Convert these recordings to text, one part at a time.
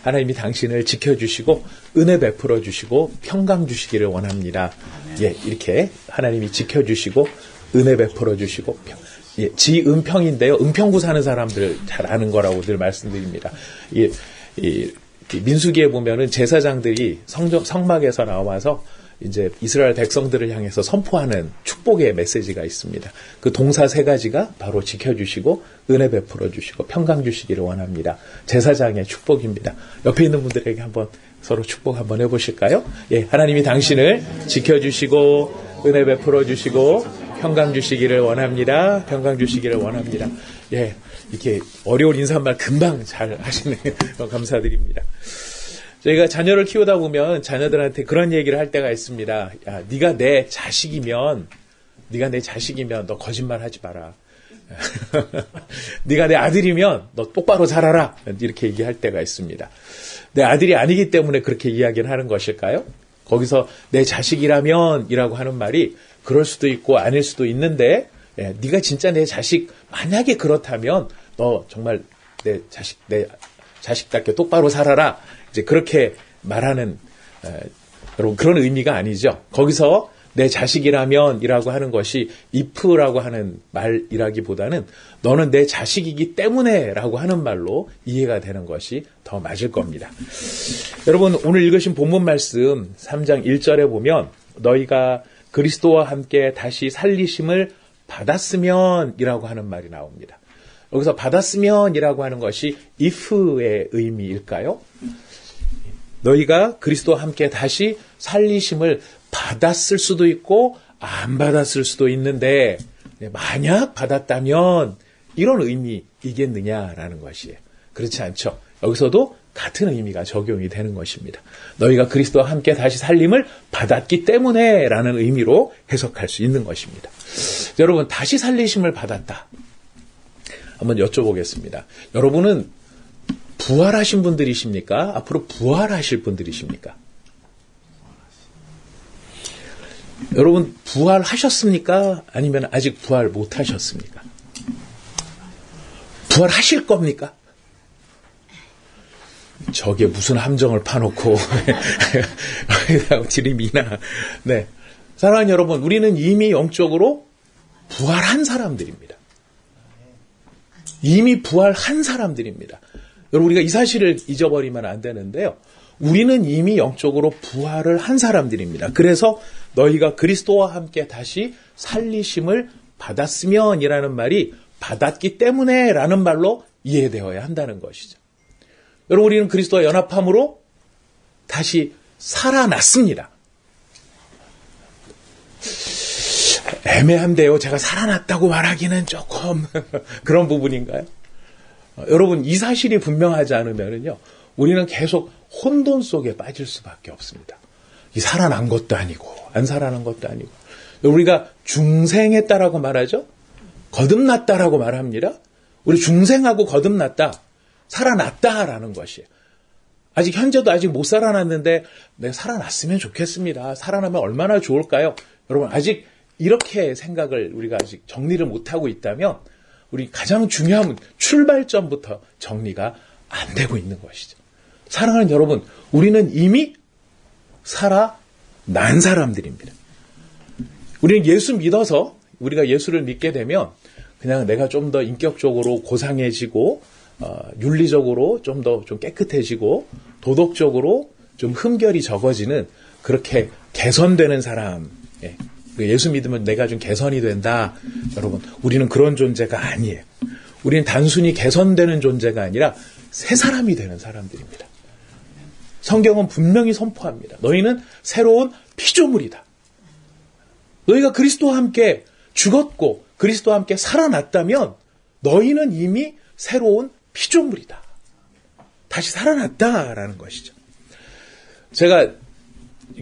하나님이 당신을 지켜주시고 은혜 베풀어 주시고 평강 주시기를 원합니다. 예, 이렇게 하나님이 지켜주시고 은혜 베풀어 주시고 예, 지은평인데요. 은평구 사는 사람들 잘 아는 거라고 늘 말씀드립니다. 민수기에 보면은 제사장들이 성막에서 나와서 이제 이스라엘 백성들을 향해서 선포하는 축복의 메시지가 있습니다. 그 동사 3가지가 바로 지켜주시고 은혜 베풀어 주시고 평강 주시기를 원합니다. 제사장의 축복입니다. 옆에 있는 분들에게 한번 서로 축복 한번 해보실까요? 예, 하나님이 당신을 지켜주시고 은혜 베풀어 주시고 평강 주시기를 원합니다. 평강 주시기를 원합니다. 예, 이렇게 어려운 인사말 금방 잘 하시네요. 감사드립니다. 저희가 자녀를 키우다 보면 자녀들한테 그런 얘기를 할 때가 있습니다. 야, 네가 내 자식이면 너 거짓말 하지 마라. 네가 내 아들이면 너 똑바로 살아라. 이렇게 얘기할 때가 있습니다. 내 아들이 아니기 때문에 그렇게 이야기를 하는 것일까요? 거기서 내 자식이라면 이라고 하는 말이 그럴 수도 있고 아닐 수도 있는데 예, 네가 진짜 내 자식 만약에 그렇다면 너 정말 내 자식답게 똑바로 살아라. 이제 그렇게 말하는 여러분 그런 의미가 아니죠. 거기서 내 자식이라면 이라고 하는 것이 if라고 하는 말이라기보다는 너는 내 자식이기 때문에 라고 하는 말로 이해가 되는 것이 더 맞을 겁니다. 여러분 오늘 읽으신 본문 말씀 3장 1절에 보면 너희가 그리스도와 함께 다시 살리심을 받았으면 이라고 하는 말이 나옵니다. 여기서 받았으면 이라고 하는 것이 if의 의미일까요? 너희가 그리스도와 함께 다시 살리심을 받았을 수도 있고 안 받았을 수도 있는데 만약 받았다면 이런 의미이겠느냐라는 것이에요. 그렇지 않죠. 여기서도 같은 의미가 적용이 되는 것입니다. 너희가 그리스도와 함께 다시 살림을 받았기 때문에 라는 의미로 해석할 수 있는 것입니다. 여러분 다시 살리심을 받았다. 한번 여쭤보겠습니다. 여러분은 부활하신 분들이십니까? 앞으로 부활하실 분들이십니까? 여러분 부활하셨습니까? 아니면 아직 부활 못하셨습니까? 부활하실 겁니까? 저게 무슨 함정을 파놓고 지름이나 네. 사랑하는 여러분, 우리는 이미 영적으로 부활한 사람들입니다. 이미 부활한 사람들입니다. 여러분 우리가 이 사실을 잊어버리면 안 되는데요. 우리는 이미 영적으로 부활을 한 사람들입니다. 그래서 너희가 그리스도와 함께 다시 살리심을 받았으면 이라는 말이 받았기 때문에 라는 말로 이해되어야 한다는 것이죠. 여러분 우리는 그리스도와 연합함으로 다시 살아났습니다. 애매한데요. 제가 살아났다고 말하기는 조금 그런 부분인가요? 여러분 이 사실이 분명하지 않으면요 우리는 계속 혼돈 속에 빠질 수밖에 없습니다. 이 살아난 것도 아니고 안 살아난 것도 아니고 우리가 중생했다라고 말하죠. 거듭났다라고 말합니다. 우리 중생하고 거듭났다, 살아났다라는 것이에요. 아직 현재도 아직 못 살아났는데 내가 살아났으면 좋겠습니다. 살아나면 얼마나 좋을까요? 여러분 아직 이렇게 생각을 우리가 아직 정리를 못하고 있다면 우리 가장 중요한 출발점부터 정리가 안 되고 있는 것이죠. 사랑하는 여러분, 우리는 이미 살아난 사람들입니다. 우리는 예수 믿어서 우리가 예수를 믿게 되면 그냥 내가 좀 더 인격적으로 고상해지고 윤리적으로 좀 더 좀 깨끗해지고 도덕적으로 좀 흠결이 적어지는 그렇게 개선되는 사람. 예수 믿으면 내가 좀 개선이 된다. 여러분, 우리는 그런 존재가 아니에요. 우리는 단순히 개선되는 존재가 아니라 새 사람이 되는 사람들입니다. 성경은 분명히 선포합니다. 너희는 새로운 피조물이다. 너희가 그리스도와 함께 죽었고 그리스도와 함께 살아났다면 너희는 이미 새로운 피조물이다. 다시 살아났다라는 것이죠. 제가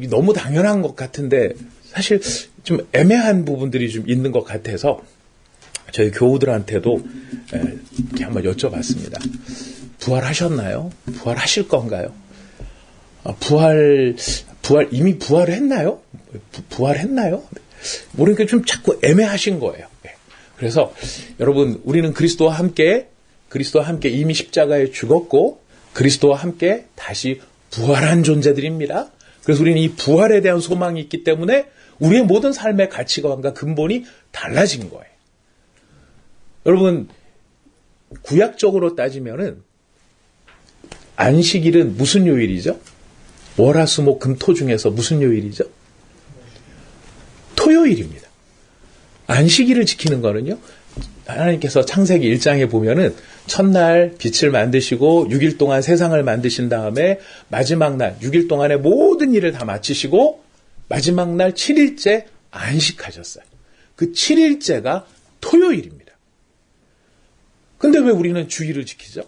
너무 당연한 것 같은데 사실 좀 애매한 부분들이 좀 있는 것 같아서 저희 교우들한테도 이렇게 한번 여쭤봤습니다. 부활하셨나요? 부활하실 건가요? 이미 부활을 했나요? 부활했나요? 모르니까 좀 자꾸 애매하신 거예요. 그래서 여러분, 우리는 그리스도와 함께 이미 십자가에 죽었고 그리스도와 함께 다시 부활한 존재들입니다. 그래서 우리는 이 부활에 대한 소망이 있기 때문에 우리의 모든 삶의 가치관과 근본이 달라진 거예요. 여러분, 구약적으로 따지면은 안식일은 무슨 요일이죠? 월화수목금토 중에서 무슨 요일이죠? 토요일입니다. 안식일을 지키는 거는요, 하나님께서 창세기 1장에 보면은 첫날 빛을 만드시고 6일 동안 세상을 만드신 다음에 마지막 날 6일 동안의 모든 일을 다 마치시고 마지막 날 7일째 안식하셨어요. 그 7일째가 토요일입니다. 근데 왜 우리는 주일을 지키죠?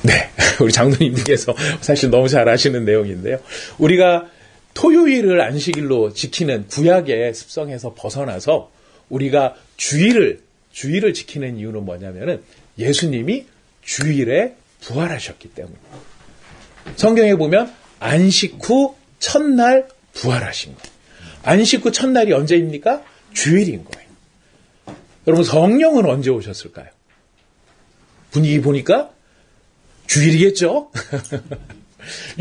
네, 우리 장로님께서 사실 너무 잘 아시는 내용인데요. 우리가 토요일을 안식일로 지키는 구약의 습성에서 벗어나서 우리가 주일을 지키는 이유는 뭐냐면은 예수님이 주일에 부활하셨기 때문입니다. 성경에 보면 안식 후 첫날 부활하신 거예요. 안식 후 첫날이 언제입니까? 주일인 거예요. 여러분, 성령은 언제 오셨을까요? 분위기 보니까 주일이겠죠?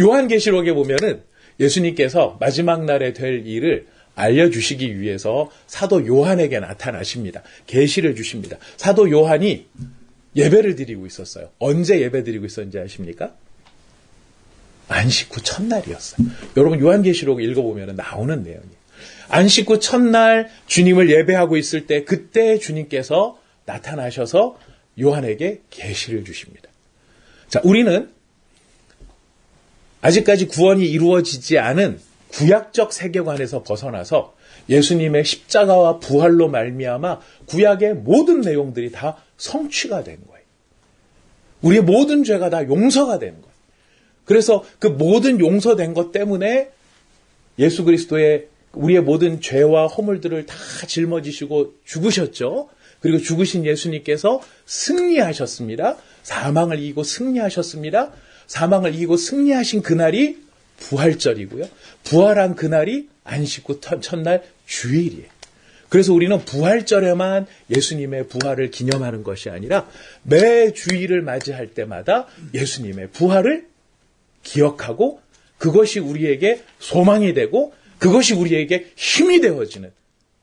요한계시록에 보면은 예수님께서 마지막 날에 될 일을 알려주시기 위해서 사도 요한에게 나타나십니다. 계시를 주십니다. 사도 요한이 예배를 드리고 있었어요. 언제 예배 드리고 있었는지 아십니까? 안식 후 첫날이었어요. 여러분, 요한계시록 읽어보면 나오는 내용이에요. 안식 후 첫날 주님을 예배하고 있을 때 그때 주님께서 나타나셔서 요한에게 계시를 주십니다. 자, 우리는 아직까지 구원이 이루어지지 않은 구약적 세계관에서 벗어나서 예수님의 십자가와 부활로 말미암아 구약의 모든 내용들이 다 성취가 된 거예요. 우리의 모든 죄가 다 용서가 된 거예요. 그래서 그 모든 용서된 것 때문에 예수 그리스도의 우리의 모든 죄와 허물들을 다 짊어지시고 죽으셨죠. 그리고 죽으신 예수님께서 승리하셨습니다. 사망을 이기고 승리하셨습니다. 사망을 이기고 승리하신 그날이 부활절이고요. 부활한 그날이 안식 후 첫날 주일이에요. 그래서 우리는 부활절에만 예수님의 부활을 기념하는 것이 아니라 매 주일을 맞이할 때마다 예수님의 부활을 기억하고 그것이 우리에게 소망이 되고 그것이 우리에게 힘이 되어지는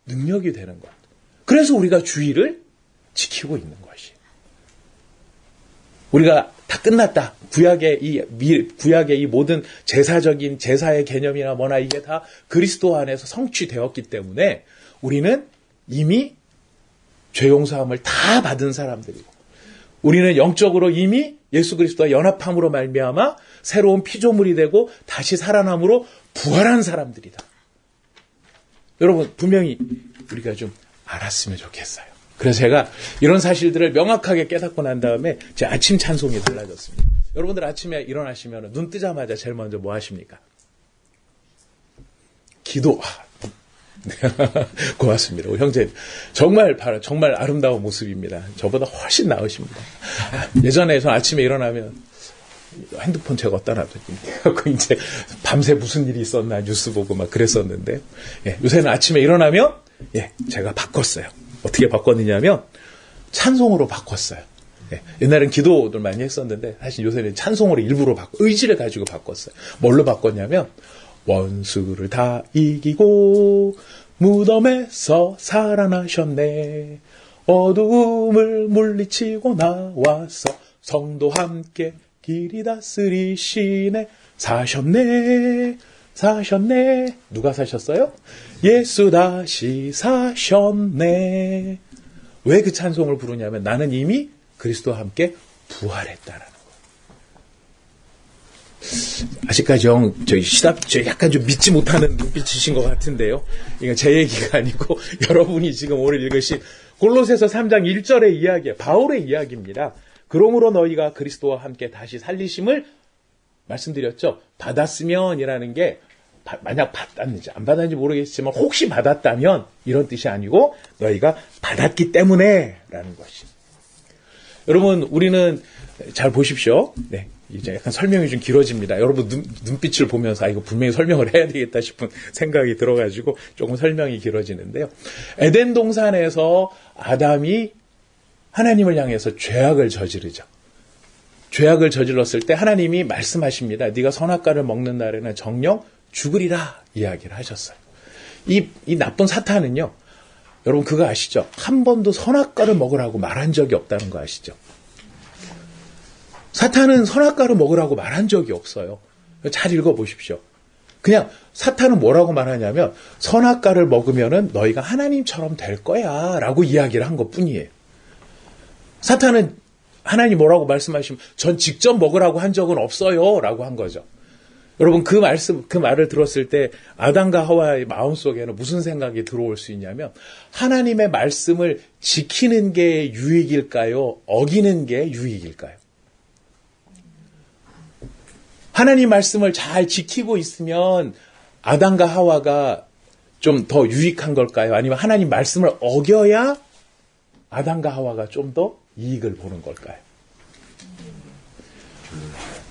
능력이 되는 것. 그래서 우리가 주일을 지키고 있는 것이에요. 우리가 다 끝났다. 구약의 이 모든 제사적인 제사의 개념이나 뭐나 이게 다 그리스도 안에서 성취되었기 때문에 우리는 이미 죄 용서함을 다 받은 사람들이고 우리는 영적으로 이미 예수 그리스도와 연합함으로 말미암아 새로운 피조물이 되고 다시 살아남으로 부활한 사람들이다. 여러분, 분명히 우리가 좀 알았으면 좋겠어요. 그래서 제가 이런 사실들을 명확하게 깨닫고 난 다음에 제 아침 찬송이 달라졌습니다. 여러분들 아침에 일어나시면 눈 뜨자마자 제일 먼저 뭐 하십니까? 기도. 고맙습니다. 우리 형제 정말 아름다운 모습입니다. 저보다 훨씬 나으십니다. 예전에 전 아침에 일어나면 핸드폰 제가 어디다 놔뒀니? 이제 밤새 무슨 일이 있었나 뉴스 보고 막 그랬었는데 요새는 아침에 일어나면 제가 바꿨어요. 어떻게 바꿨느냐면 찬송으로 바꿨어요. 옛날엔 기도를 많이 했었는데 사실 요새는 찬송으로 일부러 의지를 가지고 바꿨어요. 뭘로 바꿨냐면 원수를 다 이기고 무덤에서 살아나셨네. 어두움을 물리치고 나와서 성도 함께 길이 다스리시네. 사셨네. 누가 사셨어요? 예수 다시 사셨네. 왜 그 찬송을 부르냐면 나는 이미 그리스도와 함께 부활했다라는 거예요. 아직까지 저 약간 좀 믿지 못하는 눈빛이신 것 같은데요. 이건 제 얘기가 아니고 여러분이 지금 오늘 읽으신 골로새서 3장 1절의 이야기예요. 바울의 이야기입니다. 그러므로 너희가 그리스도와 함께 다시 살리심을 말씀드렸죠. 받았으면이라는 게 만약 받았는지 안 받았는지 모르겠지만 혹시 받았다면 이런 뜻이 아니고 너희가 받았기 때문에 라는 것이. 여러분, 우리는 잘 보십시오. 네, 이제 약간 설명이 좀 길어집니다. 여러분 눈빛을 보면서 이거 분명히 설명을 해야 되겠다 싶은 생각이 들어가지고 조금 설명이 길어지는데요. 에덴 동산에서 아담이 하나님을 향해서 죄악을 저지르죠. 죄악을 저질렀을 때 하나님이 말씀하십니다. 네가 선악과를 먹는 날에는 정녕 죽으리라 이야기를 하셨어요. 이 나쁜 사탄은요. 여러분 그거 아시죠? 한 번도 선악과를 먹으라고 말한 적이 없다는 거 아시죠? 사탄은 선악과를 먹으라고 말한 적이 없어요. 잘 읽어보십시오. 그냥 사탄은 뭐라고 말하냐면 선악과를 먹으면은 너희가 하나님처럼 될 거야 라고 이야기를 한 것뿐이에요. 사탄은 하나님 뭐라고 말씀하시면 전 직접 먹으라고 한 적은 없어요 라고 한 거죠. 여러분 그 말을 들었을 때 아담과 하와의 마음속에는 무슨 생각이 들어올 수 있냐면 하나님의 말씀을 지키는 게 유익일까요? 어기는 게 유익일까요? 하나님 말씀을 잘 지키고 있으면 아담과 하와가 좀 더 유익한 걸까요? 아니면 하나님 말씀을 어겨야 아담과 하와가 좀 더 이익을 보는 걸까요?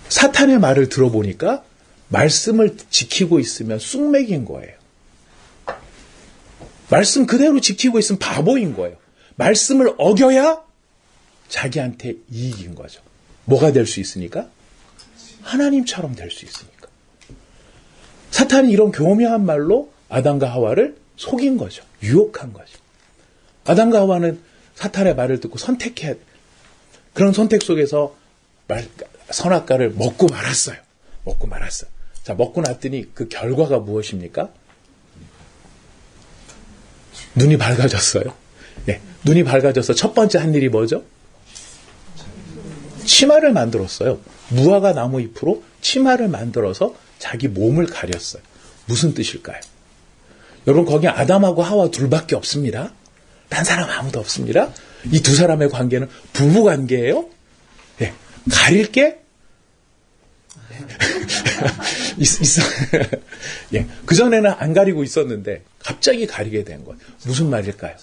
사탄의 말을 들어보니까 말씀을 지키고 있으면 쑥맥인 거예요. 말씀 그대로 지키고 있으면 바보인 거예요. 말씀을 어겨야 자기한테 이익인 거죠. 뭐가 될 수 있으니까? 하나님처럼 될 수 있으니까. 사탄이 이런 교묘한 말로 아담과 하와를 속인 거죠. 유혹한 거죠. 아담과 하와는 사탄의 말을 듣고 선택해. 그런 선택 속에서 선악과를 먹고 말았어요. 먹고 말았어요. 자, 먹고 났더니 그 결과가 무엇입니까? 눈이 밝아졌어요. 네, 눈이 밝아져서 첫 번째 한 일이 뭐죠? 치마를 만들었어요. 무화과 나무 잎으로 치마를 만들어서 자기 몸을 가렸어요. 무슨 뜻일까요? 여러분 거기 아담하고 하와 둘밖에 없습니다. 딴 사람 아무도 없습니다. 이 두 사람의 관계는 부부 관계예요. 네, 가릴 게 있어. 예, 그전에는 안 가리고 있었는데 갑자기 가리게 된 거예요. 무슨 말일까요?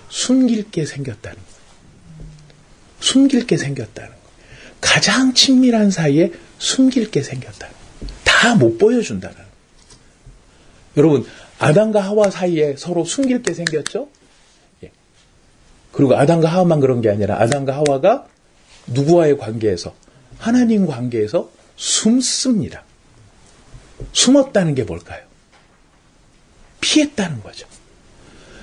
숨길 게 생겼다는 거예요. 숨길 게 생겼다는 거예요. 가장 친밀한 사이에 숨길 게 생겼다는 거예요. 다 못 보여준다는 거예요. 여러분 아담과 하와 사이에 서로 숨길 게 생겼죠? 예. 그리고 아담과 하와만 그런 게 아니라 아담과 하와가 누구와의 관계에서 하나님 관계에서 숨습니다. 숨었다는 게 뭘까요? 피했다는 거죠.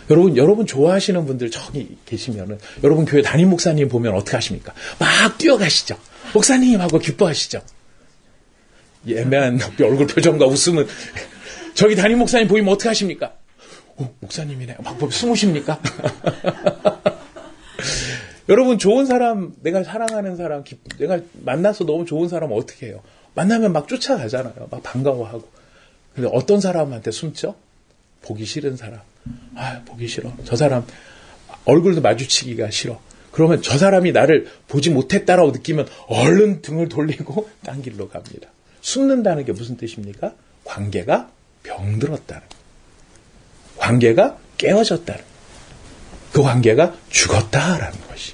여러분 좋아하시는 분들 저기 계시면은 여러분 교회 담임 목사님 보면 어떻게 하십니까? 막 뛰어가시죠. 목사님 하고 기뻐하시죠. 애매한 얼굴 표정과 웃음은 저기 담임 목사님 보이면 어떻게 하십니까? 목사님이네. 막 숨으십니까? 여러분 좋은 사람, 내가 사랑하는 사람, 내가 만나서 너무 좋은 사람 어떻게 해요? 만나면 막 쫓아가잖아요. 막 반가워하고. 근데 어떤 사람한테 숨죠? 보기 싫은 사람. 보기 싫어. 저 사람 얼굴도 마주치기가 싫어. 그러면 저 사람이 나를 보지 못했다라고 느끼면 얼른 등을 돌리고 딴 길로 갑니다. 숨는다는 게 무슨 뜻입니까? 관계가 병들었다는 거예요. 관계가 깨어졌다는 거예요. 그 관계가 죽었다라는 것이.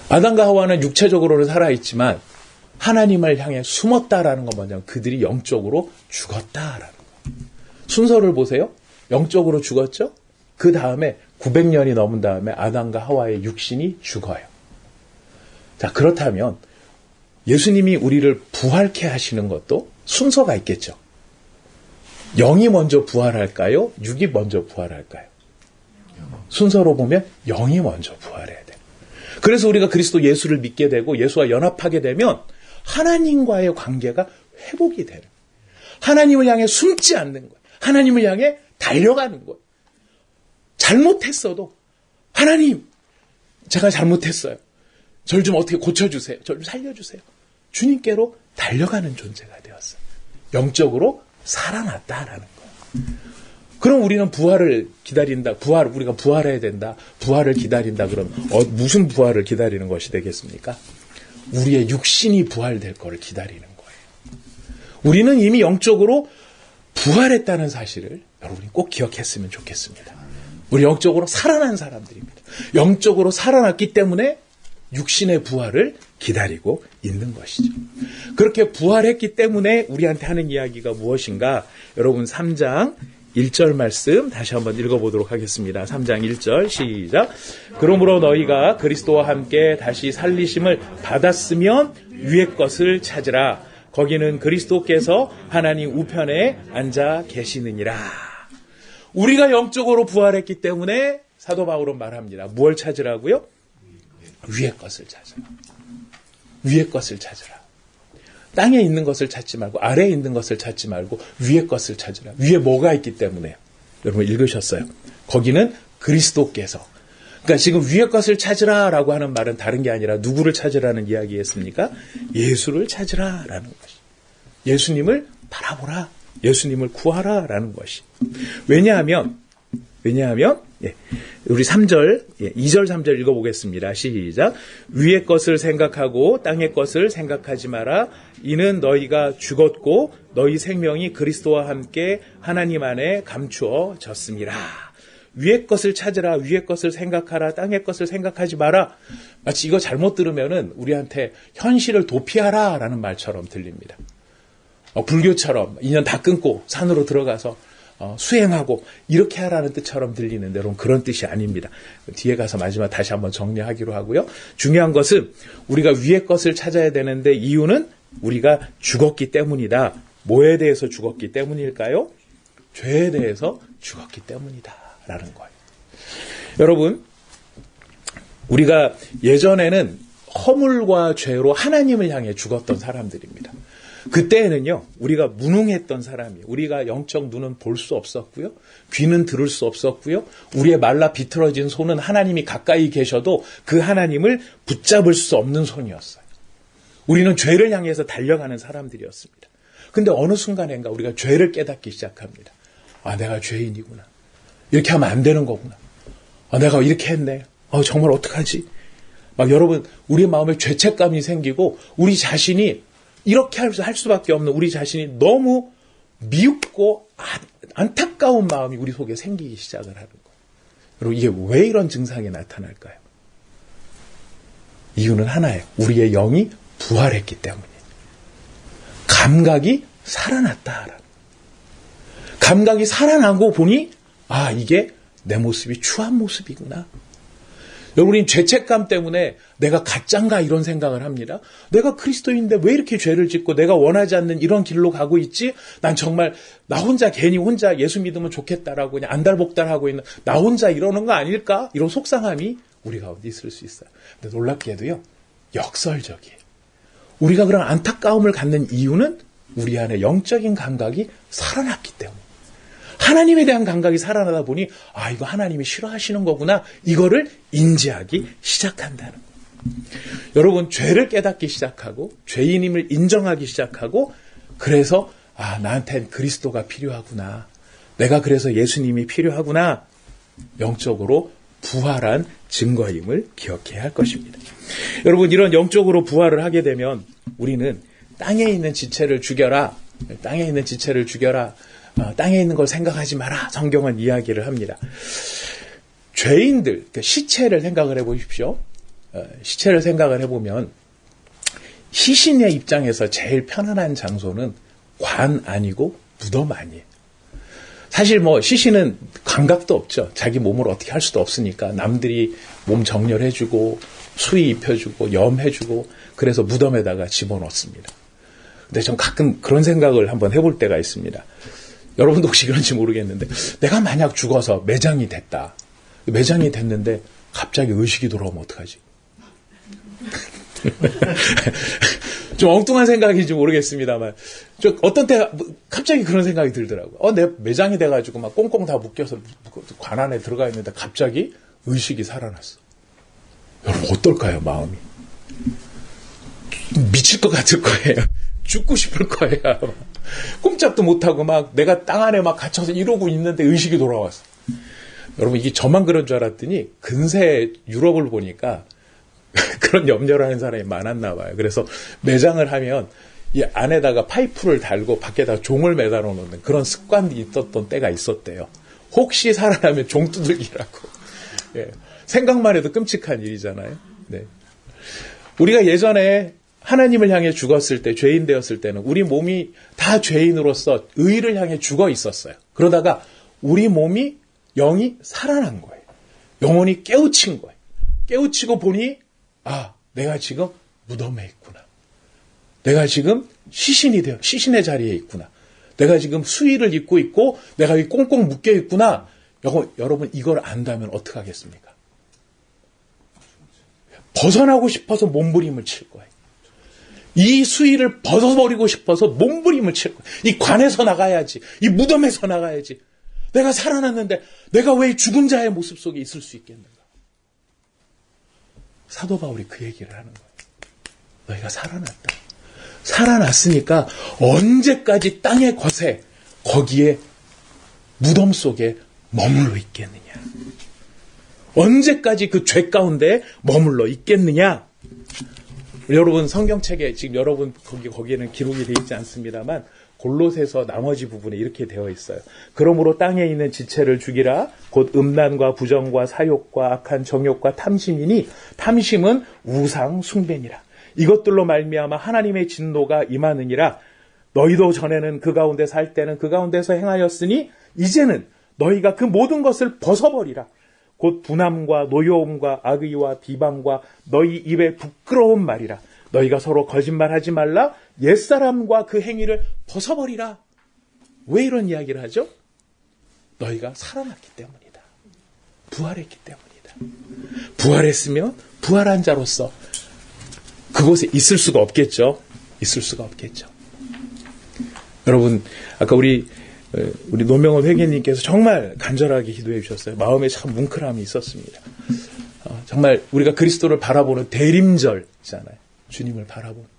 아담과 하와는 육체적으로는 살아있지만 하나님을 향해 숨었다라는 건 뭐냐면 그들이 영적으로 죽었다라는 거예요. 순서를 보세요. 영적으로 죽었죠? 그 다음에 900년이 넘은 다음에 아담과 하와의 육신이 죽어요. 자, 그렇다면 예수님이 우리를 부활케 하시는 것도 순서가 있겠죠. 영이 먼저 부활할까요? 육이 먼저 부활할까요? 순서로 보면 영이 먼저 부활해야 돼요. 그래서 우리가 그리스도 예수를 믿게 되고 예수와 연합하게 되면 하나님과의 관계가 회복이 되는 거예요. 하나님을 향해 숨지 않는 거예요. 하나님을 향해 달려가는 거예요. 잘못했어도 하나님, 제가 잘못했어요. 저를 좀 어떻게 고쳐주세요. 저를 좀 살려주세요. 주님께로 달려가는 존재가 되었어요. 영적으로 살아났다라는 거예요. 그럼 우리는 부활을 기다린다. 우리가 부활해야 된다. 부활을 기다린다. 그럼 무슨 부활을 기다리는 것이 되겠습니까? 우리의 육신이 부활될 거를 기다리는 거예요. 우리는 이미 영적으로 부활했다는 사실을 여러분이 꼭 기억했으면 좋겠습니다. 우리 영적으로 살아난 사람들입니다. 영적으로 살아났기 때문에 육신의 부활을 기다리고 있는 것이죠. 그렇게 부활했기 때문에 우리한테 하는 이야기가 무엇인가? 여러분 3장 1절 말씀 다시 한번 읽어보도록 하겠습니다. 3장 1절 시작. 그러므로 너희가 그리스도와 함께 다시 살리심을 받았으면 위의 것을 찾으라. 거기는 그리스도께서 하나님 우편에 앉아 계시느니라. 우리가 영적으로 부활했기 때문에 사도 바울은 말합니다. 무엇을 찾으라고요? 위의 것을 찾으라. 위의 것을 찾으라. 땅에 있는 것을 찾지 말고 아래에 있는 것을 찾지 말고 위의 것을 찾으라. 위에 뭐가 있기 때문에. 여러분 읽으셨어요? 거기는 그리스도께서. 그러니까 지금 위의 것을 찾으라라고 하는 말은 다른 게 아니라 누구를 찾으라는 이야기였습니까? 예수를 찾으라라는 것이. 예수님을 바라보라. 예수님을 구하라라는 것이. 왜냐하면 우리 3절, 2절, 3절 읽어보겠습니다. 시작. 위의 것을 생각하고 땅의 것을 생각하지 마라. 이는 너희가 죽었고 너희 생명이 그리스도와 함께 하나님 안에 감추어졌습니다. 위의 것을 찾으라. 위의 것을 생각하라. 땅의 것을 생각하지 마라. 마치 이거 잘못 들으면은 우리한테 현실을 도피하라 라는 말처럼 들립니다. 불교처럼 인연 다 끊고 산으로 들어가서 수행하고 이렇게 하라는 뜻처럼 들리는데 여러분 그런 뜻이 아닙니다. 뒤에 가서 마지막 다시 한번 정리하기로 하고요. 중요한 것은 우리가 위의 것을 찾아야 되는데 이유는 우리가 죽었기 때문이다. 뭐에 대해서 죽었기 때문일까요? 죄에 대해서 죽었기 때문이다 라는 거예요. 여러분 우리가 예전에는 허물과 죄로 하나님을 향해 죽었던 사람들입니다. 그때에는요, 우리가 무능했던 사람이, 우리가 영적 눈은 볼 수 없었고요, 귀는 들을 수 없었고요, 우리의 말라 비틀어진 손은 하나님이 가까이 계셔도 그 하나님을 붙잡을 수 없는 손이었어요. 우리는 죄를 향해서 달려가는 사람들이었습니다. 근데 어느 순간인가 우리가 죄를 깨닫기 시작합니다. 아, 내가 죄인이구나. 이렇게 하면 안 되는 거구나. 아, 내가 이렇게 했네. 정말 어떡하지? 막 여러분, 우리 마음에 죄책감이 생기고 우리 자신이 이렇게 할 수밖에 없는 우리 자신이 너무 미흡고 안타까운 마음이 우리 속에 생기기 시작을 하는 거예요. 여러분 이게 왜 이런 증상이 나타날까요? 이유는 하나예요. 우리의 영이 부활했기 때문이에요. 감각이 살아났다. 감각이 살아나고 보니 이게 내 모습이 추한 모습이구나. 여러분, 죄책감 때문에 내가 가짠가 이런 생각을 합니다. 내가 그리스도인인데 왜 이렇게 죄를 짓고 내가 원하지 않는 이런 길로 가고 있지? 난 정말 나 혼자 괜히 혼자 예수 믿으면 좋겠다라고 그냥 안달복달하고 있는 나 혼자 이러는 거 아닐까? 이런 속상함이 우리 가운데 있을 수 있어요. 근데 놀랍게도요, 역설적이에요. 우리가 그런 안타까움을 갖는 이유는 우리 안에 영적인 감각이 살아났기 때문에. 하나님에 대한 감각이 살아나다 보니 이거 하나님이 싫어하시는 거구나. 이거를 인지하기 시작한다는 거예요. 여러분 죄를 깨닫기 시작하고 죄인임을 인정하기 시작하고 그래서 나한텐 그리스도가 필요하구나. 내가 그래서 예수님이 필요하구나. 영적으로 부활한 증거임을 기억해야 할 것입니다. 여러분 이런 영적으로 부활을 하게 되면 우리는 땅에 있는 지체를 죽여라. 땅에 있는 지체를 죽여라. 땅에 있는 걸 생각하지 마라. 성경은 이야기를 합니다. 죄인들, 시체를 생각을 해보십시오. 시체를 생각을 해보면 시신의 입장에서 제일 편안한 장소는 관 아니고 무덤 아니에요. 사실 시신은 감각도 없죠. 자기 몸을 어떻게 할 수도 없으니까 남들이 몸 정렬해주고 수의 입혀주고 염해주고 그래서 무덤에다가 집어넣습니다. 근데 전 가끔 그런 생각을 한번 해볼 때가 있습니다. 여러분도 혹시 그런지 모르겠는데 내가 만약 죽어서 매장이 됐다. 매장이 됐는데 갑자기 의식이 돌아오면 어떡하지? 좀 엉뚱한 생각인지 모르겠습니다만 어떤 때 갑자기 그런 생각이 들더라고요. 내 매장이 돼가지고 막 꽁꽁 다 묶여서 관 안에 들어가 있는데 갑자기 의식이 살아났어. 여러분 어떨까요, 마음이? 미칠 것 같을 거예요. 죽고 싶을 거예요. 꼼짝도 못하고 막 내가 땅 안에 막 갇혀서 이러고 있는데 의식이 돌아왔어. 여러분 이게 저만 그런 줄 알았더니 근세 유럽을 보니까 그런 염려를 하는 사람이 많았나 봐요. 그래서 매장을 하면 이 안에다가 파이프를 달고 밖에다가 종을 매달아 놓는 그런 습관이 있었던 때가 있었대요. 혹시 살아나면 종 두들기라고. 생각만 해도 끔찍한 일이잖아요. 네. 우리가 예전에 하나님을 향해 죽었을 때, 죄인 되었을 때는 우리 몸이 다 죄인으로서 의를 향해 죽어 있었어요. 그러다가 우리 몸이 영이 살아난 거예요. 영혼이 깨우친 거예요. 깨우치고 보니 내가 지금 무덤에 있구나. 내가 지금 시신의 자리에 있구나. 내가 지금 수의를 입고 있고 내가 여기 꽁꽁 묶여 있구나. 여러분 이걸 안다면 어떻게 하겠습니까? 벗어나고 싶어서 몸부림을 칠 거예요. 이 수의를 벗어버리고 싶어서 몸부림을 칠 거예요. 이 관에서 나가야지. 이 무덤에서 나가야지. 내가 살아났는데 내가 왜 죽은 자의 모습 속에 있을 수 있겠는가? 사도 바울이 그 얘기를 하는 거예요. 너희가 살아났다. 살아났으니까 언제까지 땅의 것에 거기에 무덤 속에 머물러 있겠느냐? 언제까지 그 죄 가운데 머물러 있겠느냐? 여러분 성경책에 지금 여러분 거기에는 기록이 되어 있지 않습니다만 골로새서 나머지 부분에 이렇게 되어 있어요. 그러므로 땅에 있는 지체를 죽이라. 곧 음란과 부정과 사욕과 악한 정욕과 탐심이니 탐심은 우상 숭배니라. 이것들로 말미암아 하나님의 진노가 임하느니라. 너희도 전에는 그 가운데 살 때는 그 가운데서 행하였으니 이제는 너희가 그 모든 것을 벗어버리라. 곧 분함과 노여움과 악의와 비방과 너희 입에 부끄러운 말이라. 너희가 서로 거짓말하지 말라. 옛사람과 그 행위를 벗어버리라. 왜 이런 이야기를 하죠? 너희가 살아났기 때문이다. 부활했기 때문이다. 부활했으면 부활한 자로서 그곳에 있을 수가 없겠죠. 있을 수가 없겠죠. 여러분 아까 우리 노명원 회계님께서 정말 간절하게 기도해 주셨어요. 마음에 참 뭉클함이 있었습니다. 정말 우리가 그리스도를 바라보는 대림절이잖아요. 주님을 바라보는.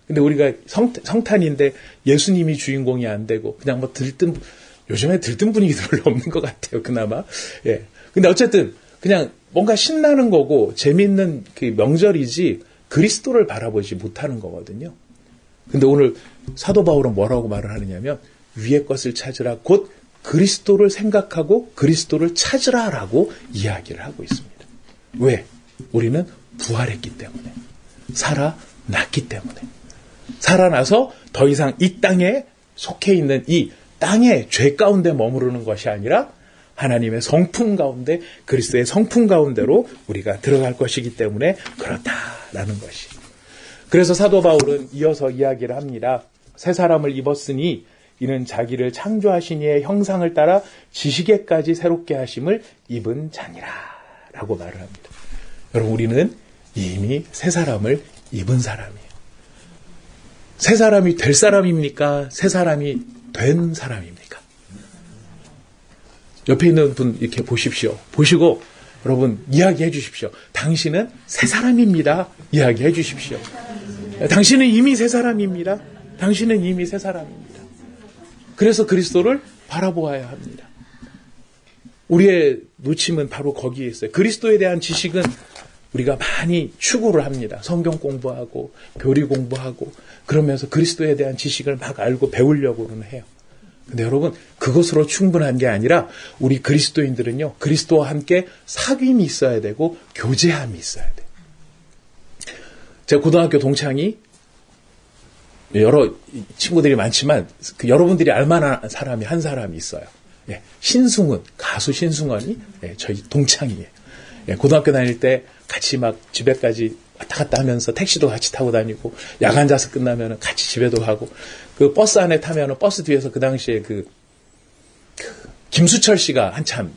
근데 우리가 성탄인데 예수님이 주인공이 안 되고 그냥 뭐 요즘에 들뜬 분위기도 별로 없는 것 같아요. 그나마. 예. 근데 어쨌든 그냥 뭔가 신나는 거고 재밌는 그 명절이지 그리스도를 바라보지 못하는 거거든요. 근데 오늘 사도 바울은 뭐라고 말을 하느냐면 위의 것을 찾으라. 곧 그리스도를 생각하고 그리스도를 찾으라라고 이야기를 하고 있습니다. 왜? 우리는 부활했기 때문에. 살아났기 때문에. 살아나서 더 이상 이 땅에 속해 있는 이 땅의 죄 가운데 머무르는 것이 아니라 하나님의 성품 가운데 그리스도의 성품 가운데로 우리가 들어갈 것이기 때문에 그렇다라는 것이. 그래서 사도 바울은 이어서 이야기를 합니다. 새 사람을 입었으니 이는 자기를 창조하신 이의 형상을 따라 지식에까지 새롭게 하심을 입은 자니라 라고 말을 합니다. 여러분 우리는 이미 새 사람을 입은 사람이에요. 새 사람이 될 사람입니까? 새 사람이 된 사람입니까? 옆에 있는 분 이렇게 보십시오. 보시고 여러분 이야기해 주십시오. 당신은 새 사람입니다. 이야기해 주십시오. 당신은 이미 새 사람입니다. 당신은 이미 새 사람입니다. 그래서 그리스도를 바라보아야 합니다. 우리의 놓침은 바로 거기에 있어요. 그리스도에 대한 지식은 우리가 많이 추구를 합니다. 성경 공부하고 교리 공부하고 그러면서 그리스도에 대한 지식을 막 알고 배우려고는 해요. 근데 여러분 그것으로 충분한 게 아니라 우리 그리스도인들은요. 그리스도와 함께 사귐이 있어야 되고 교제함이 있어야 돼요. 제가 고등학교 동창이 여러 친구들이 많지만 여러분들이 알만한 사람이 한 사람이 있어요. 예, 신승훈, 가수 신승훈이 저희 동창이에요. 예, 고등학교 다닐 때 같이 막 집에까지 왔다 갔다 하면서 택시도 같이 타고 다니고 야간 자습 끝나면 같이 집에도 가고 그 버스 안에 타면 버스 뒤에서 그 당시에 그 김수철 씨가 한참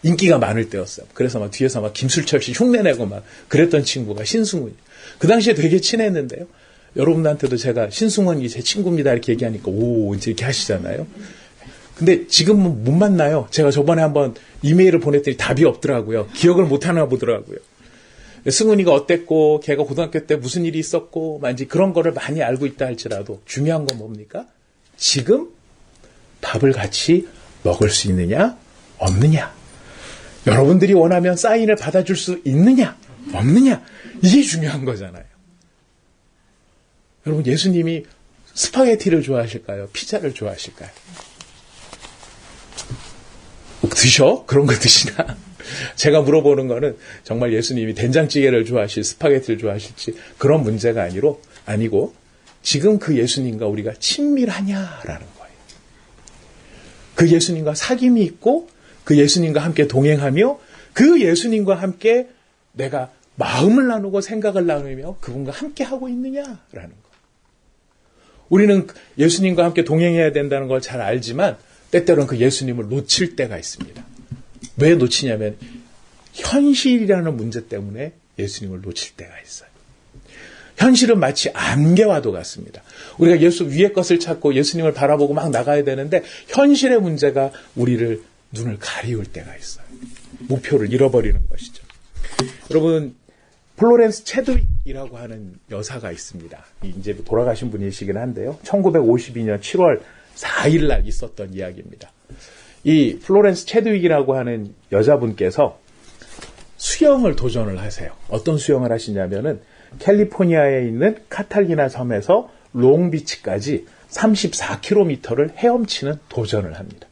인기가 많을 때였어요. 그래서 막 뒤에서 막 김수철 씨 흉내내고 막 그랬던 친구가 신승훈이. 그 당시에 되게 친했는데요. 여러분한테도 제가 신승훈이 제 친구입니다 이렇게 얘기하니까 오 이렇게 하시잖아요. 근데 지금은 못 만나요. 제가 저번에 한번 이메일을 보냈더니 답이 없더라고요. 기억을 못 하나 보더라고요. 승훈이가 어땠고 걔가 고등학교 때 무슨 일이 있었고 이제 그런 거를 많이 알고 있다 할지라도 중요한 건 뭡니까? 지금 밥을 같이 먹을 수 있느냐 없느냐. 여러분들이 원하면 사인을 받아줄 수 있느냐 없느냐. 이게 중요한 거잖아요. 여러분 예수님이 스파게티를 좋아하실까요? 피자를 좋아하실까요? 드셔? 그런 거 드시나? 제가 물어보는 거는 정말 예수님이 된장찌개를 좋아하실지 스파게티를 좋아하실지 그런 문제가 아니고 지금 그 예수님과 우리가 친밀하냐라는 거예요. 그 예수님과 사귐이 있고 그 예수님과 함께 동행하며 그 예수님과 함께 내가 마음을 나누고 생각을 나누며 그분과 함께 하고 있느냐라는 것. 우리는 예수님과 함께 동행해야 된다는 걸 잘 알지만 때때로는 그 예수님을 놓칠 때가 있습니다. 왜 놓치냐면 현실이라는 문제 때문에 예수님을 놓칠 때가 있어요. 현실은 마치 안개와도 같습니다. 우리가 예수 위의 것을 찾고 예수님을 바라보고 막 나가야 되는데 현실의 문제가 우리를 눈을 가리울 때가 있어요. 목표를 잃어버리는 것이죠. 여러분, 플로렌스 체드윅이라고 하는 여사가 있습니다. 이제 돌아가신 분이시긴 한데요. 1952년 7월 4일 날 있었던 이야기입니다. 이 플로렌스 체드윅이라고 하는 여자분께서 수영을 도전을 하세요. 어떤 수영을 하시냐면은 캘리포니아에 있는 카탈리나 섬에서 롱비치까지 34km를 헤엄치는 도전을 합니다.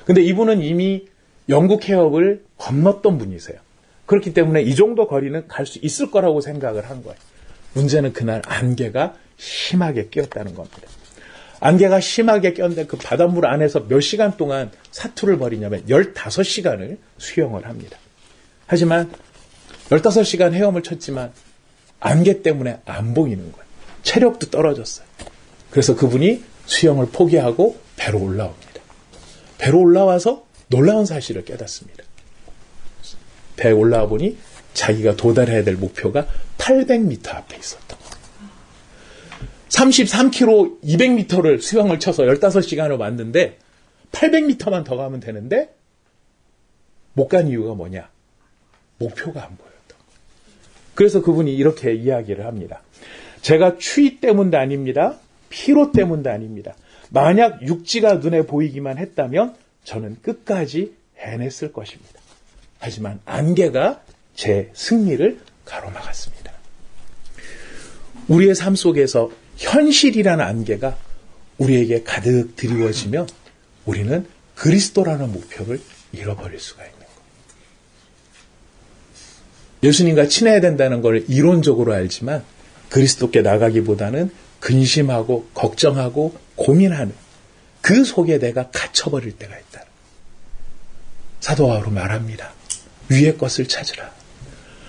근데 이분은 이미 영국 해협을 건넜던 분이세요. 그렇기 때문에 이 정도 거리는 갈 수 있을 거라고 생각을 한 거예요. 문제는 그날 안개가 심하게 끼었다는 겁니다. 안개가 심하게 꼈는데 그 바닷물 안에서 몇 시간 동안 사투를 벌이냐면 15시간을 수영을 합니다. 하지만 15시간 헤엄을 쳤지만 안개 때문에 안 보이는 거예요. 체력도 떨어졌어요. 그래서 그분이 수영을 포기하고 배로 올라옵니다. 배로 올라와서 놀라운 사실을 깨닫습니다. 배에 올라와 보니 자기가 도달해야 될 목표가 800m 앞에 있었던 거예요. 33km, 200m를 수영을 쳐서 15시간을 왔는데 800m만 더 가면 되는데 못 간 이유가 뭐냐? 목표가 안 보였던 거예요. 그래서 그분이 이렇게 이야기를 합니다. 제가 추위 때문도 아닙니다. 피로 때문도 아닙니다. 만약 육지가 눈에 보이기만 했다면 저는 끝까지 해냈을 것입니다. 하지만 안개가 제 승리를 가로막았습니다. 우리의 삶 속에서 현실이라는 안개가 우리에게 가득 드리워지면 우리는 그리스도라는 목표를 잃어버릴 수가 있는 거예요. 예수님과 친해야 된다는 걸 이론적으로 알지만 그리스도께 나가기보다는 근심하고 걱정하고 고민하는 그 속에 내가 갇혀버릴 때가 있다. 사도 바울은 말합니다. 위의 것을 찾으라.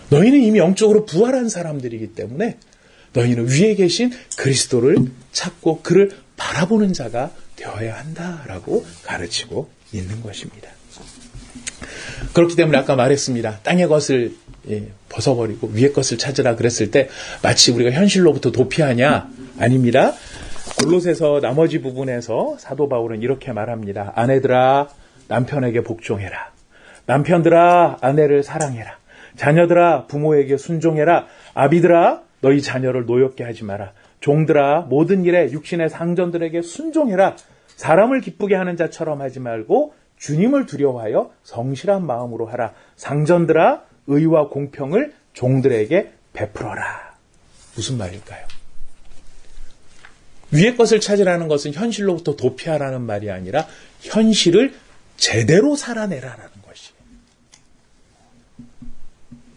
너희는 이미 영적으로 부활한 사람들이기 때문에 너희는 위에 계신 그리스도를 찾고 그를 바라보는 자가 되어야 한다라고 가르치고 있는 것입니다. 그렇기 때문에 아까 말했습니다. 땅의 것을 벗어버리고 위의 것을 찾으라 그랬을 때 마치 우리가 현실로부터 도피하냐? 아닙니다. 골로새서 나머지 부분에서 사도 바울은 이렇게 말합니다. 아내들아 남편에게 복종해라. 남편들아 아내를 사랑해라. 자녀들아 부모에게 순종해라. 아비들아 너희 자녀를 노엽게 하지 마라. 종들아 모든 일에 육신의 상전들에게 순종해라. 사람을 기쁘게 하는 자처럼 하지 말고 주님을 두려워하여 성실한 마음으로 하라. 상전들아 의와 공평을 종들에게 베풀어라. 무슨 말일까요? 위의 것을 찾으라는 것은 현실로부터 도피하라는 말이 아니라 현실을 제대로 살아내라라는 것이에요.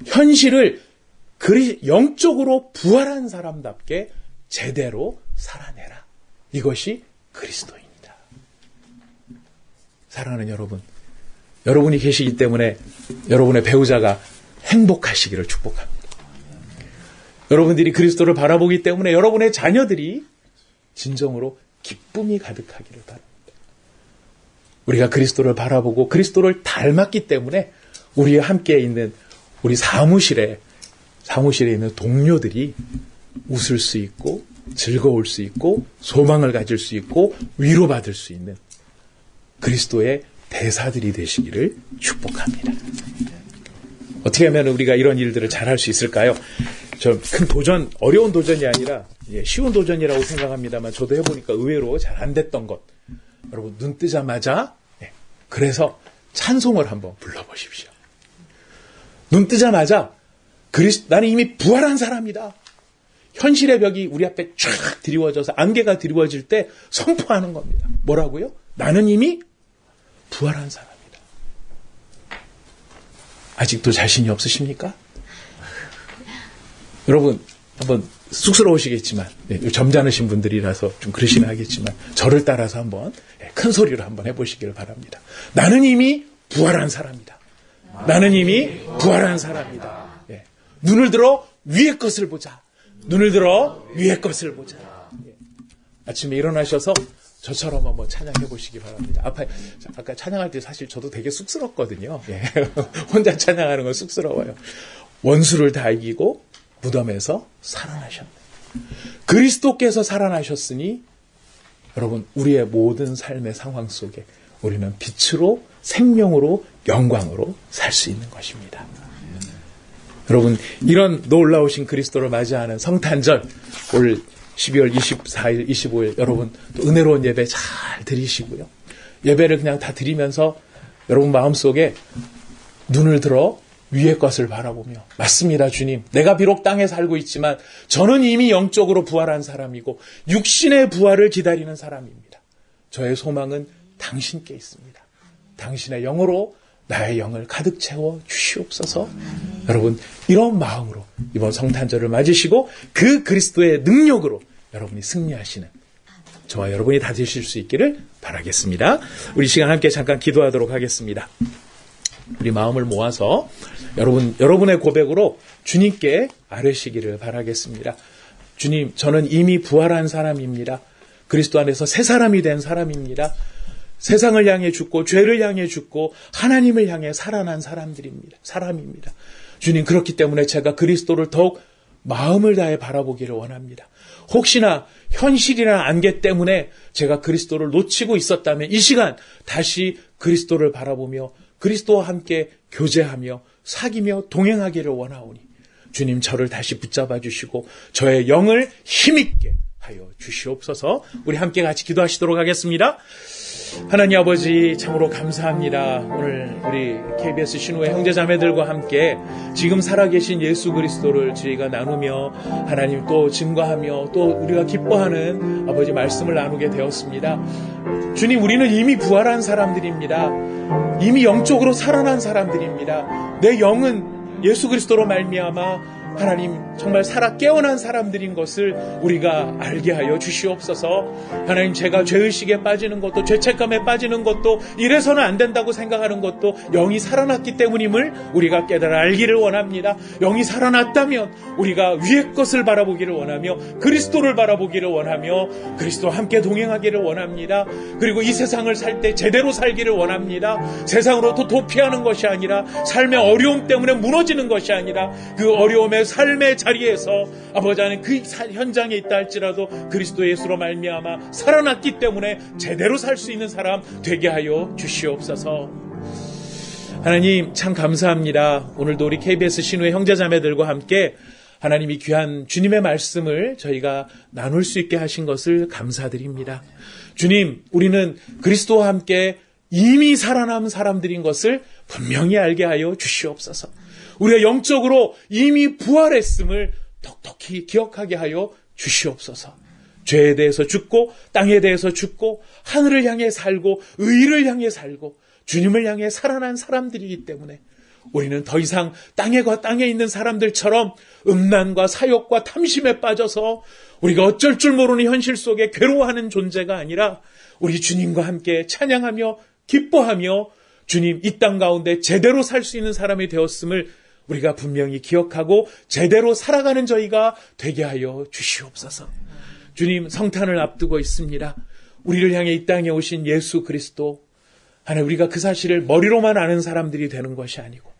현실을 영적으로 부활한 사람답게 제대로 살아내라. 이것이 그리스도입니다. 사랑하는 여러분, 여러분이 계시기 때문에 여러분의 배우자가 행복하시기를 축복합니다. 여러분들이 그리스도를 바라보기 때문에 여러분의 자녀들이 진정으로 기쁨이 가득하기를 바랍니다. 우리가 그리스도를 바라보고 그리스도를 닮았기 때문에 우리와 함께 있는 우리 사무실에 있는 동료들이 웃을 수 있고 즐거울 수 있고 소망을 가질 수 있고 위로받을 수 있는 그리스도의 대사들이 되시기를 축복합니다. 어떻게 하면 우리가 이런 일들을 잘할 수 있을까요? 저 큰 도전, 어려운 도전이 아니라 쉬운 도전이라고 생각합니다만 저도 해보니까 의외로 잘 안 됐던 것. 여러분 눈 뜨자마자 그래서 찬송을 한번 불러보십시오. 눈 뜨자마자 나는 이미 부활한 사람이다. 현실의 벽이 우리 앞에 쫙 드리워져서 안개가 드리워질 때 선포하는 겁니다. 뭐라고요? 나는 이미 부활한 사람이다. 아직도 자신이 없으십니까? 여러분, 한번 쑥스러우시겠지만, 점잖으신 분들이라서 좀 그러시긴 하겠지만, 저를 따라서 한번 큰 소리로 한번 해보시기를 바랍니다. 나는 이미 부활한 사람이다. 나는 이미 부활한 사람이다. 눈을 들어 위의 것을 보자. 눈을 들어 위의 것을 보자. 아침에 일어나셔서 저처럼 한번 찬양해 보시기 바랍니다. 아까 찬양할 때 사실 저도 되게 쑥스럽거든요. 혼자 찬양하는 건 쑥스러워요. 원수를 다 이기고 무덤에서 살아나셨네. 그리스도께서 살아나셨으니 여러분 우리의 모든 삶의 상황 속에 우리는 빛으로 생명으로 영광으로 살 수 있는 것입니다. 여러분 이런 놀라우신 그리스도를 맞이하는 성탄절 올 12월 24일, 25일 여러분 또 은혜로운 예배 잘 드리시고요. 예배를 그냥 다 드리면서 여러분 마음속에 눈을 들어 위의 것을 바라보며 맞습니다 주님. 내가 비록 땅에 살고 있지만 저는 이미 영적으로 부활한 사람이고 육신의 부활을 기다리는 사람입니다. 저의 소망은 당신께 있습니다. 당신의 영으로 나의 영을 가득 채워 주시옵소서. 여러분 이런 마음으로 이번 성탄절을 맞으시고 그 그리스도의 능력으로 여러분이 승리하시는 저와 여러분이 다 되실 수 있기를 바라겠습니다. 우리 시간 함께 잠깐 기도하도록 하겠습니다. 우리 마음을 모아서 여러분의 고백으로 주님께 아뢰시기를 바라겠습니다. 주님, 저는 이미 부활한 사람입니다. 그리스도 안에서 새 사람이 된 사람입니다. 세상을 향해 죽고 죄를 향해 죽고 하나님을 향해 살아난 사람입니다. 주님, 그렇기 때문에 제가 그리스도를 더욱 마음을 다해 바라보기를 원합니다. 혹시나 현실이나 안개 때문에 제가 그리스도를 놓치고 있었다면 이 시간 다시 그리스도를 바라보며 그리스도와 함께 교제하며 사귀며 동행하기를 원하오니 주님 저를 다시 붙잡아 주시고 저의 영을 힘있게 하여 주시옵소서. 우리 함께 같이 기도하시도록 하겠습니다. 하나님 아버지 참으로 감사합니다. 오늘 우리 KBS 신우의 형제자매들과 함께 지금 살아계신 예수 그리스도를 저희가 나누며 하나님 또 증거하며 또 우리가 기뻐하는 아버지 말씀을 나누게 되었습니다. 주님 우리는 이미 부활한 사람들입니다. 이미 영적으로 살아난 사람들입니다. 내 영은 예수 그리스도로 말미암아 하나님 정말 살아 깨어난 사람들인 것을 우리가 알게 하여 주시옵소서. 하나님 제가 죄의식에 빠지는 것도 죄책감에 빠지는 것도 이래서는 안 된다고 생각하는 것도 영이 살아났기 때문임을 우리가 깨달아 알기를 원합니다. 영이 살아났다면 우리가 위의 것을 바라보기를 원하며 그리스도를 바라보기를 원하며 그리스도와 함께 동행하기를 원합니다. 그리고 이 세상을 살 때 제대로 살기를 원합니다. 세상으로부터 도피하는 것이 아니라 삶의 어려움 때문에 무너지는 것이 아니라 그 어려움의 삶의 자리에서 아버지 하나님 그 현장에 있다 할지라도 그리스도 예수로 말미암아 살아났기 때문에 제대로 살 수 있는 사람 되게 하여 주시옵소서. 하나님 참 감사합니다. 오늘도 우리 KBS 신우의 형제자매들과 함께 하나님이 귀한 주님의 말씀을 저희가 나눌 수 있게 하신 것을 감사드립니다. 주님 우리는 그리스도와 함께 이미 살아남은 사람들인 것을 분명히 알게 하여 주시옵소서. 우리가 영적으로 이미 부활했음을 톡톡히 기억하게 하여 주시옵소서. 죄에 대해서 죽고 땅에 대해서 죽고 하늘을 향해 살고 의를 향해 살고 주님을 향해 살아난 사람들이기 때문에 우리는 더 이상 땅에 있는 사람들처럼 음란과 사욕과 탐심에 빠져서 우리가 어쩔 줄 모르는 현실 속에 괴로워하는 존재가 아니라 우리 주님과 함께 찬양하며 기뻐하며 주님 이 땅 가운데 제대로 살 수 있는 사람이 되었음을 우리가 분명히 기억하고 제대로 살아가는 저희가 되게 하여 주시옵소서. 주님 성탄을 앞두고 있습니다. 우리를 향해 이 땅에 오신 예수 그리스도 하나님 우리가 그 사실을 머리로만 아는 사람들이 되는 것이 아니고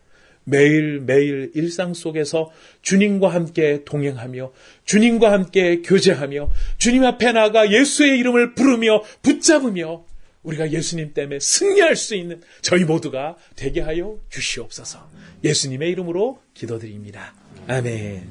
매일매일 일상 속에서 주님과 함께 동행하며 주님과 함께 교제하며 주님 앞에 나아가 예수의 이름을 부르며 붙잡으며 우리가 예수님 때문에 승리할 수 있는 저희 모두가 되게 하여 주시옵소서. 예수님의 이름으로 기도드립니다. 아멘.